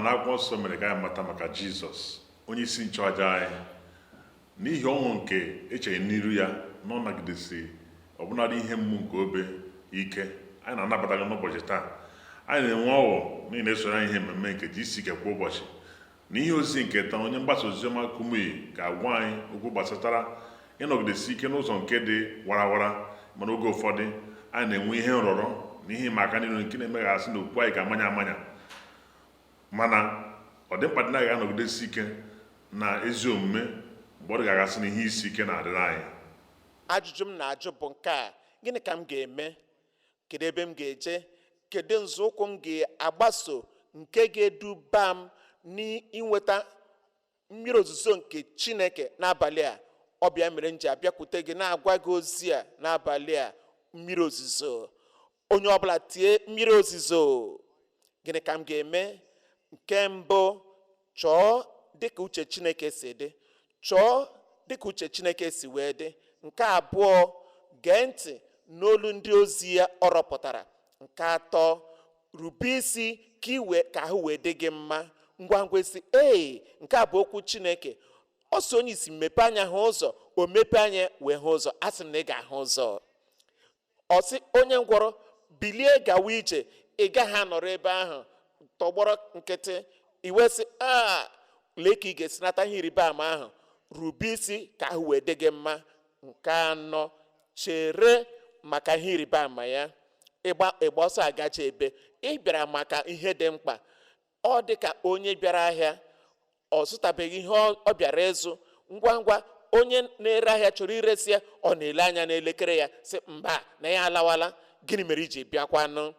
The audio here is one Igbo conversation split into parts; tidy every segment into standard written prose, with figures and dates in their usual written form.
na akwụkwọ nsọ mere ka anyị mata maka Jizọs onye isi nchụaja anyị n'ihi ọnwụ nke echere n'iru ya na ọ nagidesi ọbụnadị ihe mgbu nke obe ike. Anyị na-anabata gị n'ụbọchị taa. Anyị na-enwe ọṅụ n'ihi na-esoro anyị ihe mmemme nke ji isi ike kwa ụbọchị na ihe ozi nke taa onye mgbasa oziọma Kumuyi ga-agwa anyị okwu gbasatara ịnọgidesi ike n'ụzọ nke dị warawara, mana oge ụfọdụ anyị na-enwe ihe nrọrọ na ihe ịma aka niile nke na-emeghasị na okwu anyị ga-amanya amanya, mana ọ dị mkpa dị na anyị ga-anọgidesi ike na ezi omume mgbe ọ ga-agasị na ihe isi ike na-adịrị anyị. Ajụjụ m na-ajụ bụ nke a: gịnị ka m ga-eme? Kedu ebe m ga-eje? Kedu nzọụkwụ m ga-agbaso nke ga-eduba m n'inweta mmiri ozuzo nke Chineke n'abalị a? Ọbịa mere m ji abịakwute gị na-agwa gị ozi a n'abalị a, mmiri ozuzo. Onye ọbụla tie mmiri ozuzo. Gịnị ka m ga-eme? Nke mbụ, chọọ dịka uche Chineke si dị. Chọọ dịka uche Chineke si wee dị. Nke abụọ, gee ntị n'olu ndị ozi ya ọ rọpụtara. Nke atọ, rube isi ka ahụ wee dị gị mma. Ngwa ngwa isi nke a bụ okwu Chineke. Ọ sị onye isi mepe anya hụ ụzọ, o mepe anya wee hụ ụzọ. A sị na ị ga-ahụ ụzọ. Ọ sị onye ngwọrọ bilie gawa ije, ị gaghị anọrọ ebe ahụ tọgbọrọ nkịtị. Iwe sị lee ka ị ga-esi nata ihe ịrịba ama ahụ. Rube isi ka ahụ wee dị gị mma. Nke anọ, chere maka ihe ịrịba ama ya. Ịgba ọsọ agacha ebe ị bịara maka ihe dị mkpa. Ọ dị ka onye bịara ahịa, ọ zụtabeghị ihe ọ bịara ịzụ. Ngwa ngwa onye na-ere ahịa chọrọ iresi ya, ọ na-ele anya n'elekere ya sị mba na ya alawala. Gịnị mere iji bịakwanụ?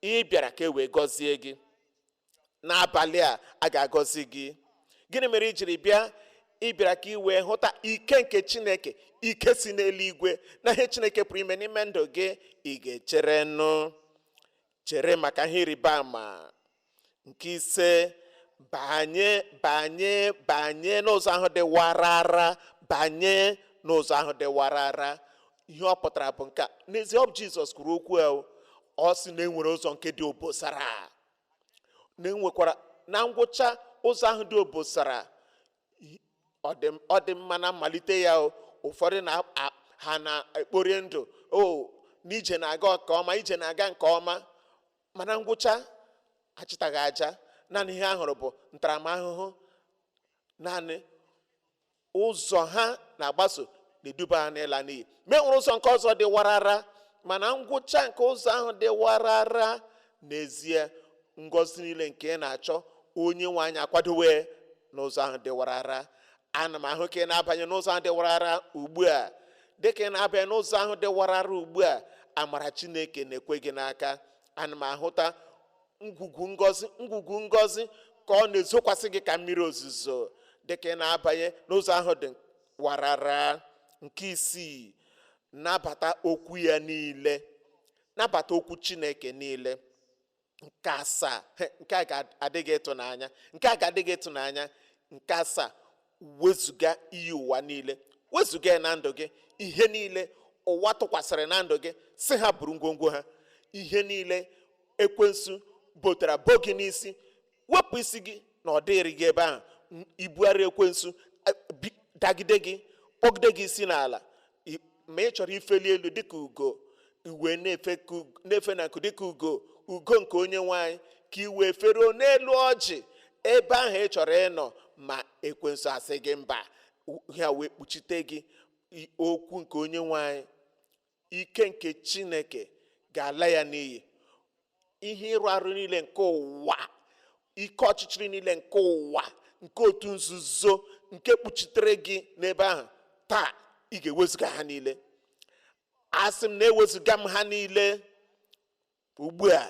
Ị bịara ka e wee gọzie gị. N'abalị a ga-agọzi gị. Gịnị mere i jiri bịa? Ị bịara ka ị wee hụta ike nke Chineke, ike si n'eluigwe na ihe Chineke pụrụ ime n'ime ndụ gị. Ị ga-echere nụ, chere maka ihe ịrịba ama. Nke ise, banye n'ụzọ ahụ dị warara. Banye n'ụzọ ahụ dị warara. Ihe ọ pụtara bụ nke a. N'ezie ọ bụ Jizọs kwuru okwu a. Ọ sị na enwere ụzọ nke dị obosara. Na-enwekwara na ngwụcha ụzọ ahụ dị obosara. Ọ dị mma na mmalite ya. Ụfọdụ ha na-ekpori ndụ n'ije na-aga nke ọma, ije na-aga nke ọma, mana ngwụcha achịtaghị aja. Naanị ihe a hụrụ bụ ntaramahụhụ. Naanị ụzọ ha na-agbaso na-eduba ha n'ịla n'iyi. Ma enwere ụzọ nke ọzọ dị warara, mana ngwụcha nke ụzọ ahụ dị warara, n'ezie ngọzi niile nke ị na-achọ onye nwe anyị akwadowe n'ụzọ ahụ dị warara. Ana m ahụ ka ị na-abanye n'ụzọ ahụ dị warara ugbu a. Dịka ị na-abanye n'ụzọ ahụ dị warara ugbu a, amara Chineke na-ekwe gị n'aka. Ana m ahụta ngwugwu ngọzi ka ọ na-ezokwasị gị ka mmiri ozuzo dịka ị na-abanye n'ụzọ ahụ dị warara. Nke isii, nabata okwu ya niile. Nabata okwu Chineke niile. Nke asaa, nke a ga-adịghị ịtụnanya. Nke asaa, wezuga iyi ụwa niile. Wezuga ya na ndụ gị. Ihe niile ụwa tụkwasịrị na ndụ gị, si ha buru ngwongwo ha. Ihe niile ekwensu botara bo gị n'isi, wepụ isi gị na ọ dịrị gị ebe ahụ. Ibugharị ekwensu dagide gị, kpọgide gị isi n'ala. Ma ị chọrọ ifeli elu dịka ugo, iwe na-efe na nku dịka ugo nke onye nwanyị, ka iwe feruo n'elu ọjị ebe ahụ ị chọrọ ịnọ. Ma ekwensu asị gị mba, ha wee kpuchite gị. Okwu nke onye nwanyị, ike nke Chineke ga-ala ya n'iyi. Ihe ịrụ arụ niile nke ụwa, ike ọchịchịrị niile nke ụwa, nke otu nzuzo nke kpuchitere gị n'ebe ahụ, taa ị ga-ewezuga ha niile. Asị m na-ewezuga m ha niile ugbu a.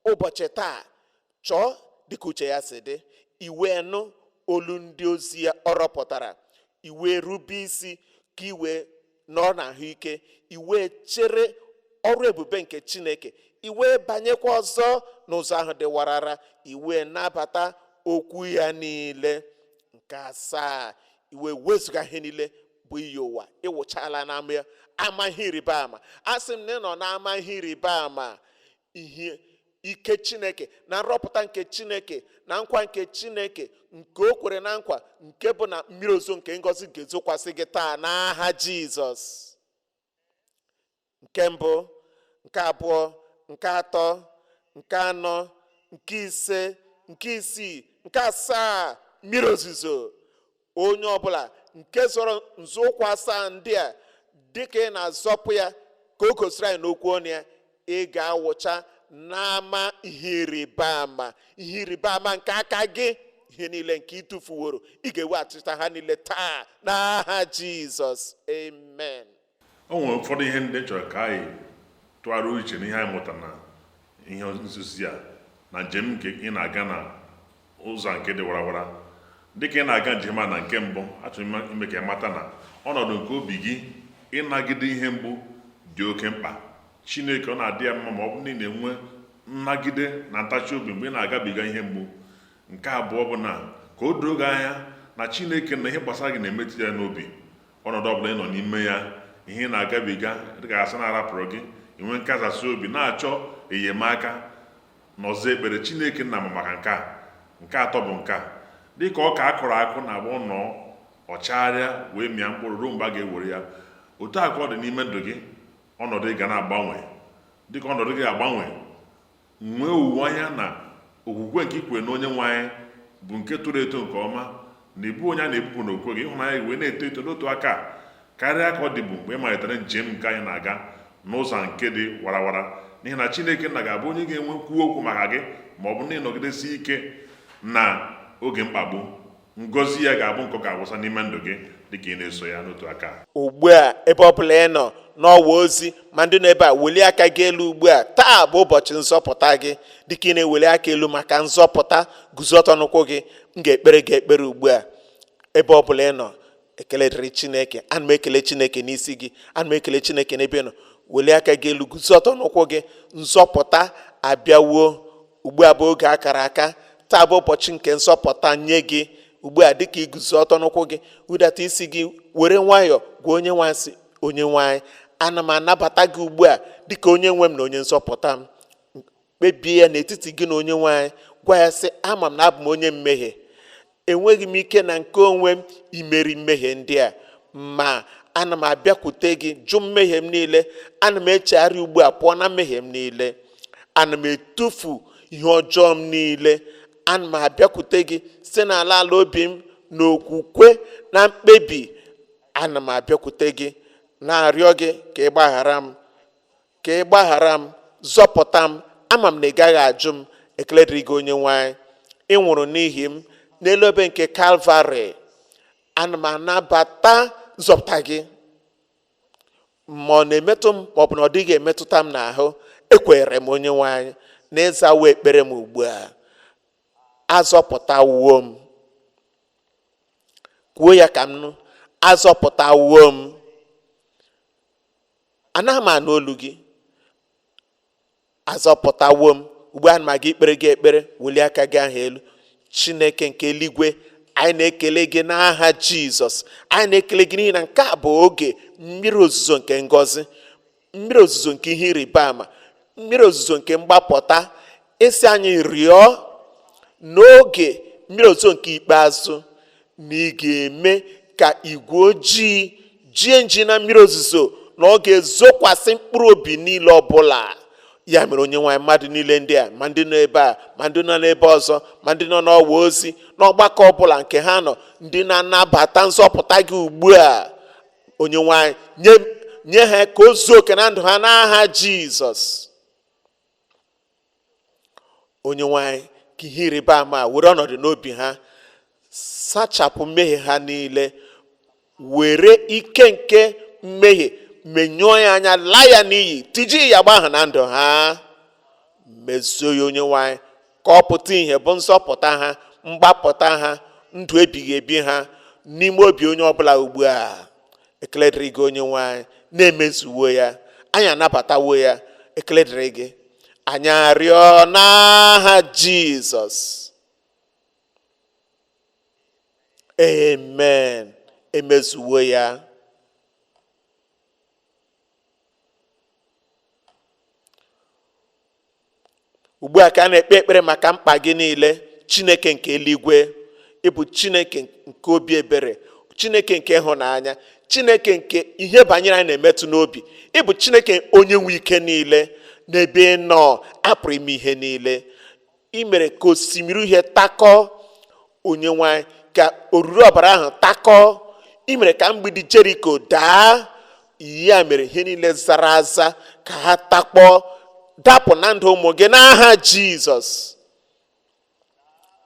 Ụbọchị taa, chọọ dịka uche ya si dị. Iwe nụ olu ndị ozi ya ọ rọpụtara. Iwe rube isi ka iwe nọ n'ahụike. Iwe chere ọrụ ebube nke Chineke. Iwe banyekwa ọzọ n'ụzọ ahụ dị warara. Iwe nabata okwu ya niile. Nke asaa, iwe wezuga ihe niile bụ iyi ụwa. Ịwụchala n'ama ihe ịrịba ama. Asị m na ị nọ n'ama ihe ịrịba ama. ike Chineke na nrọpụta nke Chineke na nkwa nke Chineke nke o kwere na nkwa nke bụ na mmiri ozo nke ngọzi ga-ezokwasị gị taa n'aha Jizọs. Nke mbụ, nke abụọ, nke atọ, nke anọ, nke ise, nke isii, nke asaa, mmiri ozuzo. Onye ọbụla nke zọrọ nzọụkwụ asaa ndị a dịka ị na-azọpụ ya ka o gosiri anyị n'okwu ọnụ ya, ị ga-awụcha n'ama ihe ịrịba ama nke aka gị. Ihe niile nke ịtụfuworo, ị ga-eweghachita ha niile taa n'aha Jizọs. Amen. O nwere ụfọdụ ihe ndị chọrọ ka anyị tụgharịa uche n'ihe anyị mụtara na ihe nzuzi a na njem nke ị na-aga na ụzọ nke dị warawara. Dịka ị na-aga njem a na nke mbụ, achọrọ ime ka ị mata na ọnọdụ nke obi gị ịnagide ihe mgbu dị oke mkpa. Chineke ọ na-adị ya mma ma ọ bụ na ị na-enwe nnagide na ntachi obi mgbe ị na-agabiga ihe mgbu. Nke abụọ bụ na ka o doo gị anya na Chineke na ihe gbasara gị na-emetụ ya n'obi. Ọnọdụ ọbụla ị nọ n'ime ya, ihe ị na-agabiga dịka asị na-arapụrụ gị, inwe nkazasị obi na-achọ enyemaka n'ọzọ ekpere. Chineke nna ma maka nke a. Nke atọ bụ nke a, dịka ọka akụrụ akụ na agba nọ ọchagharịa wee mịa mkpụrụ ruo mgbe a ga-ewere ya, otu a ka ọ dị n'ime ndụ gị. Ọnọdụ ị ga na-agbanwe. Dịka ọnọdụ gị agbanwe, nwee owuwe anya na okwukwe nke ikwere na onye nwe anyị bụ nke toro eto nke ọma, na ebu onye a na-ebupụ n'okwukwe gị, ịhụnanya gị wee na-eto eto n'otu aka karịa ka ọ dị bụ mgbe ị malitere njem nke anyị na-aga n'ụzọ nke dị warawara. N'ihi na Chineke nna ga-abụ onye ga-enwe kwuo okwu maka gị ma ọ bụ na ịnọgidesi ike na oge mkpagbu. Ngọzi ya ga-abụ nke ọ ga-awụsa n'ime ndụ gị dịka ị na-eso ya n'otu aka. Ugbu a, ebe ọ bụla ị nọ n'ọwa ozi ma ndị nọ ebe a, welie aka gị elu ugbu a. Taa bụ ụbọchị nzọpụta gị. Dịka ị na-eweli aka elu maka nzọpụta, guzo ọtọ n'ụkwụ gị. M ga-ekpere gị ekpere ugbu a. Ebe ọ bụla ị nọ, ekele dịrị Chineke. Ana m ekele Chineke n'isi gị, ana m ekele Chineke n'ebe ị nọ. Welie aka gị elu, guzo ọtọ n'ụkwụ gị. Nzọpụta abịawo. Ugbu a bụ oge akara aka. Taa bụ ụbọchị nke nzọpụta nye gị. Ugbu a, dịka iguzo ọtọ n'ụkwụ gị, hụdata isi gị, were nwayọọ gwa onye nwe anyị, onye nwe anyị, ana m anabata gị ugbu a dịka onye nwe m na onye nzọpụta m. Kpebie ya n'etiti gị na onye nwe anyị. Gwa ya sị, ama m na abụ m onye mmehie. Enweghị m ike na nke onwe m imeri mmehie ndị a, ma ana m abịakwute gị jụ mmehie m niile. Ana m echegharị ugbu a pụọ na mmehie m niile. Ana m etufu ihe ọjọọ m niile. Ana m abịakwute gị site n'ala ala obi m n'okwukwe na mkpebi. Ana m abịakwute gị na-arịọ gị ka ị gbaghara m, zọpụta m. Ama m na ị gaghị ajụ m. Ekele dịrị gị onye nwe anyị. Ị nwụrụ n'ihi m n'elu obe nke Kalvarị. Ana m anabata nzọpụta gị. Ma ọ na-emetụ m ma ọ bụ na ọ dịghị emetụta m n'ahụ, ekwere m onye nwe anyị na ịzawa ekpere m ugbu a. Azọpụtawuo m. Kwuo ya ka m nụ. Azọpụtawuo m. Anaghị m anụ olu gị. Azọpụtawuo m. Ugbu a, ana m aga ikpere gị ekpere. Welie aka gị ahụ elu. Chineke nke eluigwe, anyị na-ekele gị n'aha Jizọs. Anyị na-ekele gị n'ihi na nke a bụ oge mmiri ozuzo nke ngọzi, mmiri ozuzo nke ihe ịrịba ama, mmiri ozuzo nke mgbapụta. Isi anyị rịọ n'oge mmiri ozuzo nke ikpeazụ na ị ga-eme ka igwe ojii jie nji na mmiri ozuzo, na ọ ga-ezokwasị mkpụrụ obi niile ọbụla. Ya mere onye nwanyị, mmadụ niile ndị a, ma ndị nọ ebe a, ma ndị nọ n'ebe ọzọ, ma ndị nọ n'ọwa ozi, n'ọgbakọ ọbụla nke ha nọ, ndị na-anabata nzọpụta gị ugbu a, onye nwanyị, nye ha ka o zuo oke na ndụ ha n'aha Jizọs. Onye nwanyị, ka ihe ịrịba ama were ọnọdụ n'obi ha. Sachapụ mmehie ha niile. Were ike nke mmehie menyụọ ya anya, laa ya n'iyi, tiji ya gbaa ha na ndụ ha. Mezuo ya onye nwanyị, ka ọ pụta ihe bụ nzọpụta ha, mgbapụta ha, ndụ ebighị ebi ha n'ime obi onye ọbụla ugbu a. Ekele dịrị gị onye nwanyị, na-emezuwo ya. Anyị anabatawo ya. Ekele dịrị gị. Anyị arịọ n'aha Jizọs. Amen. Emezuwo ya. ugbu a ka a na-ekpe ekpere maka mkpa gị niile. Chineke nke eluigwe, ịbụ Chineke nke obi ebere, Chineke nke ịhụnanya, Chineke nke ihe banyere anyị na-emetụ n'obi. Ịbụ Chineke onye nwe ike niile, n'ebe ị nọ apụrụ ime ihe niile. I mere ka osimiri uhie takọ, onye nwanyị, ka oruru ọbara ahụ takọ. I mere ka mgbidi Jeriko daa. Ya mere ihe niile zara aza ka ha takpọ, dapụ na ndụ ụmụ gị n'aha Jizọs.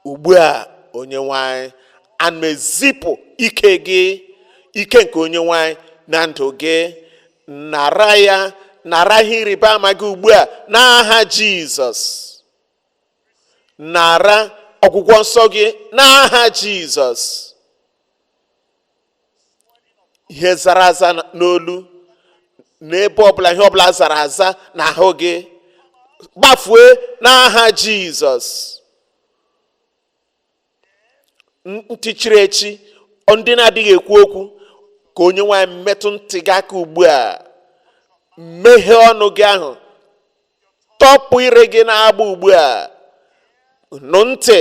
Ugbu a onye nwanyị, ana m ezipụ ike gị, ike nke onye nwanyị na ndụ gị. Nara ya, nara ihe ịrịba ama gị ugbu a n'aha Jizọs. Nara ọgwụgwọ nsọ gị n'aha Jizọs. Ihe zara aza n'olu, n'ebe ọbụla ihe ọbụla zara aza n'ahụ gị, gbafue n'aha Jizọs. Ntị chiri echi, ndị na-adịghị ekwu okwu, ka onye nwanyị metụ ntị gị aka ugbu a. Meghee ọnụ gị ahụ, tọpụ ire gị na-agba ugbu a. Nụ ntị,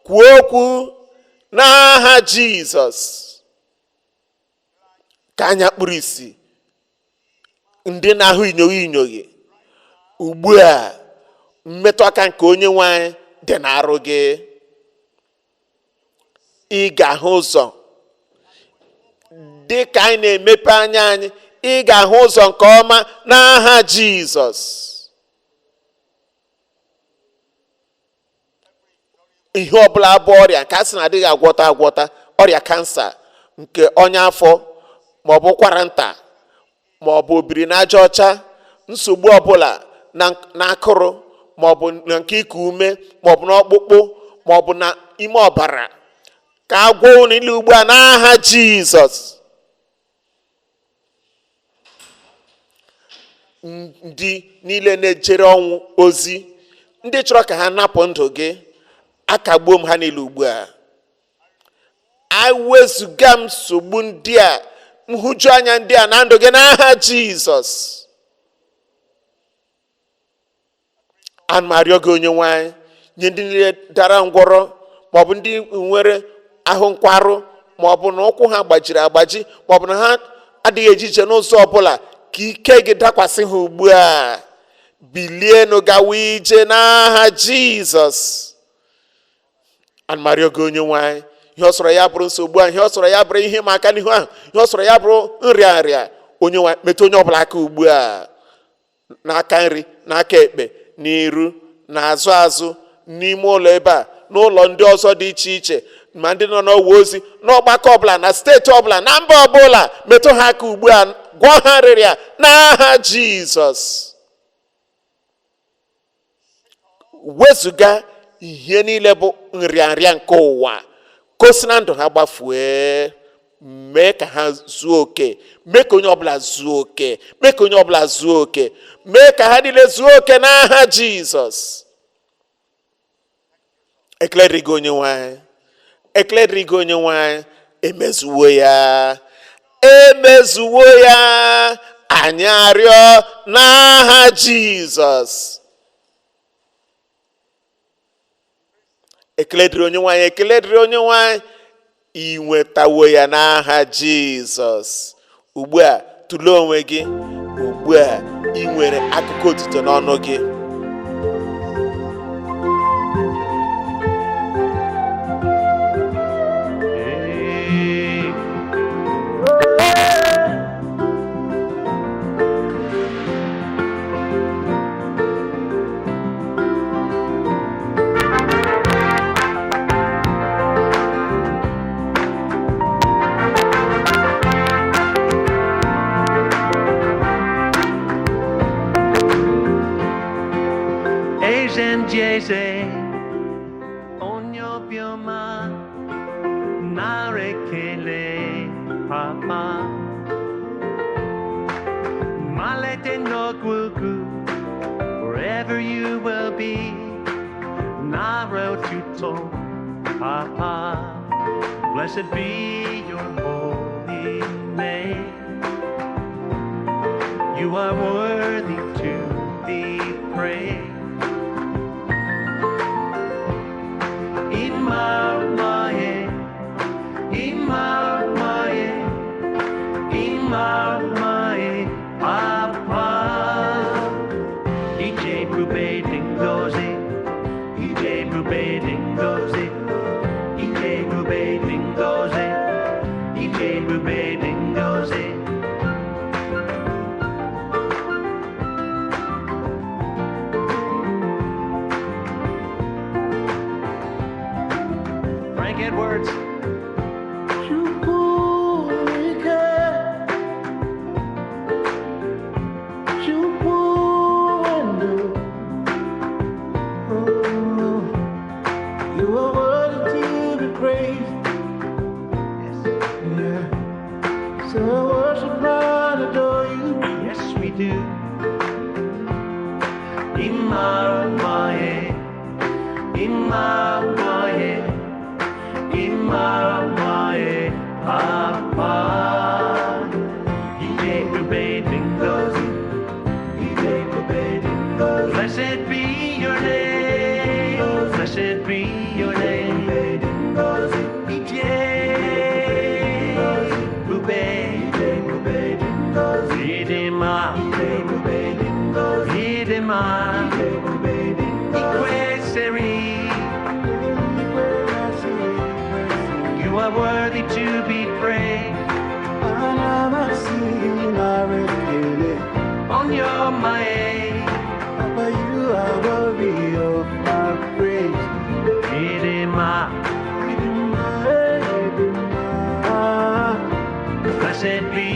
kwuo okwu n'aha Jizọs. Ka anya kpuru isi, ndị na-ahụ inyoghi inyoghi, ugbu a mmetụ aka nke onye nwanyị dị n'arụ gị. Ị ga-ahụ ụzọ dị ka anyị na-emepe anya anyị. Ị ga-ahụ ụzọ nke ọma n'aha Jizọs. Ihe ọbụla bụ ọrịa nke a sị na adịghị agwọta agwọta, ọrịa kansa, nke ọnya afọ, maọbụ ụkwara nta, maọbụ obiri n'aja ọcha, nsogbu ọbụla na akụrụ, maọbụ na nke iku ume, maọbụ n'ọkpụkpụ, maọbụ na ime ọbara, ka agwọ unu ile ugbu a n'aha Jizọs. Ndị niile na-ejere ọnwụ ozi, ndị chọrọ ka ha napụ ndụ gị, akagbuo m ha niile ugbu a. Ewezuga m nsogbu ndị a, nhụju anya ndị a na ndụ gị n'aha Jizọs. Ana m arịọ gị onye nwanyị, nye ndị niile dara ngwọrọ, maọbụ ndị nwere ahụ nkwarụ, maọbụ na ụkwụ ha gbajiri agbaji, maọbụ na ha adịghị eje ije n'ụzọ ọbụla, ka ike gị dakwasị ha ugbu a. Bilienụ gawa ije n'aha Jizọs. Ana m arịọ gị onye nwanyị, ihe ọ sọrọ ya bụrụ nsogbu ahụ, ihe ọ sọrọ ya bụrụ ihe ịma aka n'ihu ahụ, ihe ọ sọrọ ya bụrụ nrịa nrịa, onye nwanyị metụ onye ọbụla aka ugbu a. N'aka nri, n'aka ekpe, n'iru, n'azụ azụ, n'ime ụlọ ebe a, n'ụlọ ndị ọzọ dị iche iche, ma ndị nọ n'ọwa ozi, n'ọgbakọ ọbụla, na steeti ọbụla, na mba ọbụla, metụ ha aka ugbu a. Gwọọ ha nrịrịa n'aha Jizọs. Wezuga ihe niile bụ nrịanrịa nke ụwa, kosi na ndụ ha gbafue. Mee ka ha zuo oke, mee ka onye ọbụla zuo oke, mee ka onye ọbụla zuo oke, mee ka ha niile zuo oke n'aha Jizọs. Ekele dịrị gị onye nwanyị, ekele dịrị gị onye nwanyị. Emezuwo ya, emezuwo ya. Anyị arịọ n'aha Jizọs. Ekele dịrị onye nwanyị, ekele dịrị onye nwanyị. Ị nwetawo ya n'aha Jizọs. Ugbu a tụlee onwe gị. Ugbu a ị nwere akụkụ otuto n'ọnụ gị. Jeze onye obiọma nara ekele papa malete n'ogwugwu wherever you will be nara otuto papa blessed be your holy name. You are worthy to be praised. get words. You are worthy to be praised. Yeah. So I worship and adore you. Yes, we do. Imamae, Imamae, Imamae, Papa. Blessed be your name. Blessed be your name. You are worthy to be praised. On your mind, Papa, you are worthy of my praise. blessed be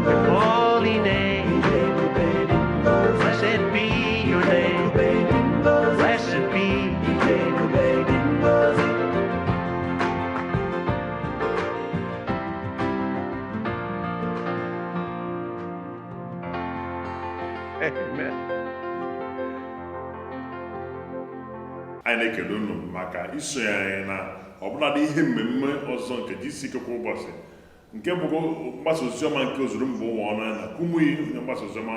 your holy name. Blessed be your name. Blessed be. Amen. anyị na-ekele unu maka isonye anyị na ọbụladị ihe mmemme ọzọ nke jisike kwa ụbọchị nke bụkwa mgbasa oziọma nke ozuru mba ụwa ọnụ na kumuyi onye mgbasa oziọma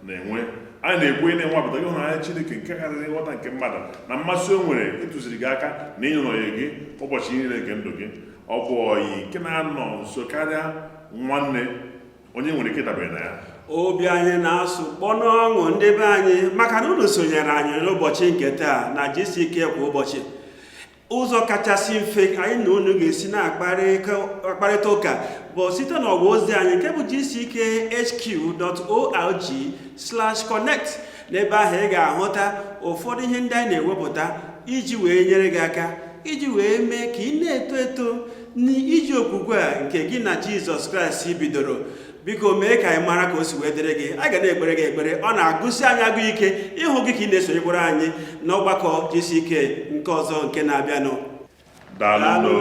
na-enwe anyị na-ekwu ị na-enwapụta gị hụnanya Chineke nke karịrị nghọta nke mmadụ na mmasị o nwere ịtụziri gị aka na ịnyụnọnye gị ụbọchị niile nke ndụ gị. Ọ bụ oyi nke na-anọ nso karịa nwanne onye nwere ike dabere na ya. Obi anyị na-asụ kpọnụ ọṅụ ndị be anyị maka na unu sonyere anyị n'ụbọchị nke taa na jisike kwa ụbọchị. Ụzọ kachasị mfe anyị na unu ga-esi na-akparịta ụka bụ site n'ọgwa ozi anyị nke bụ gck.hq.org/connect. n'ebe ahụ ị ga-ahụta ụfọdụ ihe ndị anyị na-ewepụta iji wee nyere gị aka iji wee mee ka ị na-eto eto n'iji okwukwe a nke gị na Jizọs Kraịst bidoro. Biko mee ka anyị mara ka o si wee dịrị gị. A ga na-ekpere gị ekpere, ọ na-agụsi anyị agụ ike ịhụ gị ka ị na-esonyekwara anyị n'ọgbakọ jisike nke ọzọ nke na-abịanụ. Daalụ.